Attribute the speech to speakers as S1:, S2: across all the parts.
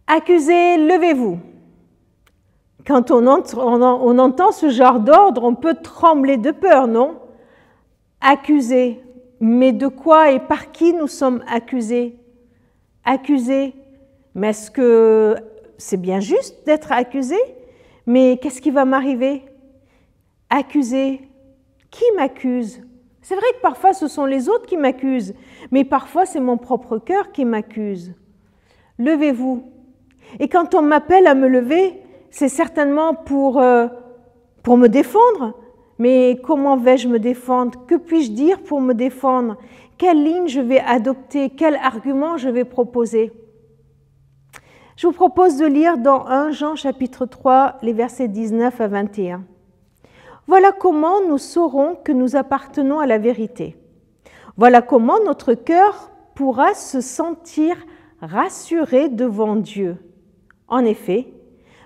S1: Accusés, levez-vous. Quand on entend ce genre d'ordre, on peut trembler de peur, non? Accusés. Mais de quoi et par qui nous sommes accusés? Accusés. Mais est-ce que c'est bien juste d'être accusé? Mais qu'est-ce qui va m'arriver? Accusé. Qui m'accuse? C'est vrai que parfois ce sont les autres qui m'accusent, mais parfois c'est mon propre cœur qui m'accuse. Levez-vous. Et quand on m'appelle à me lever, c'est certainement pour me défendre. Mais comment vais-je me défendre? Que puis-je dire pour me défendre? Quelle ligne je vais adopter? Quel argument je vais proposer? Je vous propose de lire dans 1 Jean chapitre 3, les versets 19 à 21. Voilà comment nous saurons que nous appartenons à la vérité. Voilà comment notre cœur pourra se sentir rassuré devant Dieu. En effet,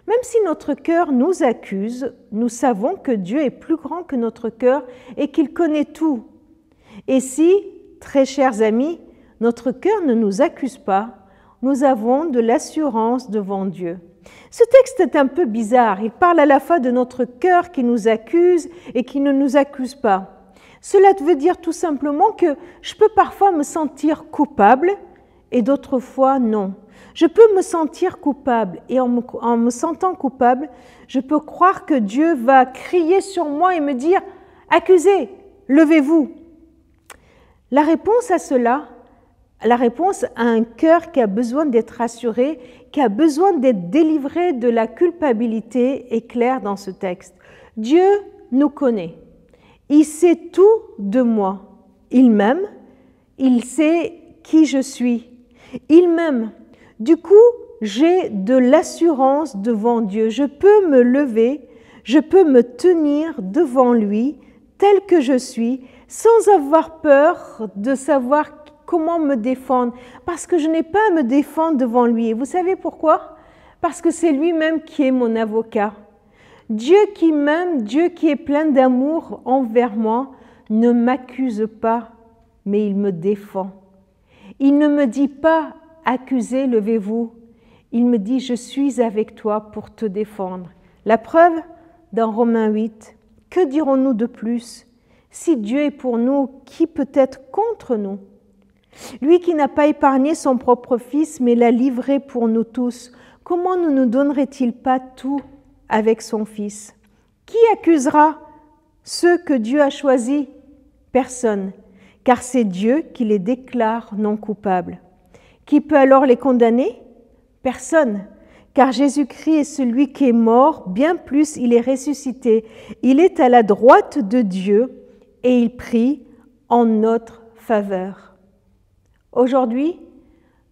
S1: même si notre cœur nous accuse, nous savons que Dieu est plus grand que notre cœur et qu'il connaît tout. Et si, très chers amis, notre cœur ne nous accuse pas, nous avons de l'assurance devant Dieu. Ce texte est un peu bizarre. Il parle à la fois de notre cœur qui nous accuse et qui ne nous accuse pas. Cela veut dire tout simplement que je peux parfois me sentir coupable et d'autres fois non. Je peux me sentir coupable et en me sentant coupable, je peux croire que Dieu va crier sur moi et me dire « Accusez, levez-vous ». La réponse à cela, la réponse à un cœur qui a besoin d'être rassuré, qui a besoin d'être délivré de la culpabilité est claire dans ce texte. Dieu nous connaît. Il sait tout de moi. Il m'aime. Il sait qui je suis. Il m'aime. Du coup, j'ai de l'assurance devant Dieu. Je peux me lever, je peux me tenir devant lui tel que je suis, sans avoir peur de savoir comment me défendre, parce que je n'ai pas à me défendre devant lui. Et vous savez pourquoi? Parce que c'est lui-même qui est mon avocat. Dieu qui m'aime, Dieu qui est plein d'amour envers moi, ne m'accuse pas, mais il me défend. Il ne me dit pas « accusez, levez-vous ». Il me dit « je suis avec toi pour te défendre ». La preuve, dans Romains 8, que dirons-nous de plus? Si Dieu est pour nous, qui peut être contre nous? Lui qui n'a pas épargné son propre Fils, mais l'a livré pour nous tous, comment ne nous donnerait-il pas tout avec son Fils? Qui accusera ceux que Dieu a choisis? Personne, car c'est Dieu qui les déclare non coupables. Qui peut alors les condamner? Personne, car Jésus-Christ est celui qui est mort, bien plus il est ressuscité. Il est à la droite de Dieu et il prie en notre faveur. Aujourd'hui,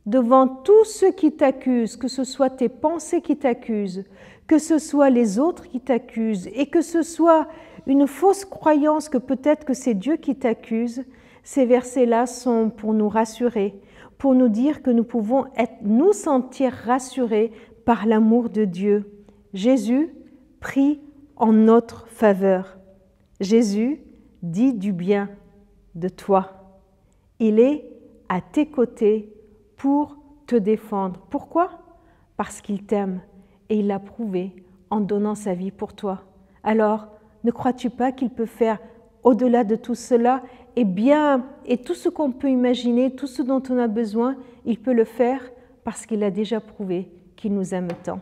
S1: devant tous ceux qui t'accusent, que ce soit tes pensées qui t'accusent, que ce soit les autres qui t'accusent et que ce soit une fausse croyance que peut-être que c'est Dieu qui t'accuse, ces versets-là sont pour nous rassurer, pour nous dire que nous pouvons nous sentir rassurés par l'amour de Dieu. Jésus prie en notre faveur. Jésus dit du bien de toi. Il est à tes côtés pour te défendre. Pourquoi? Parce qu'il t'aime et il l'a prouvé en donnant sa vie pour toi. Alors, ne crois-tu pas qu'il peut faire au-delà de tout cela et tout ce qu'on peut imaginer, tout ce dont on a besoin, il peut le faire parce qu'il a déjà prouvé qu'il nous aime tant.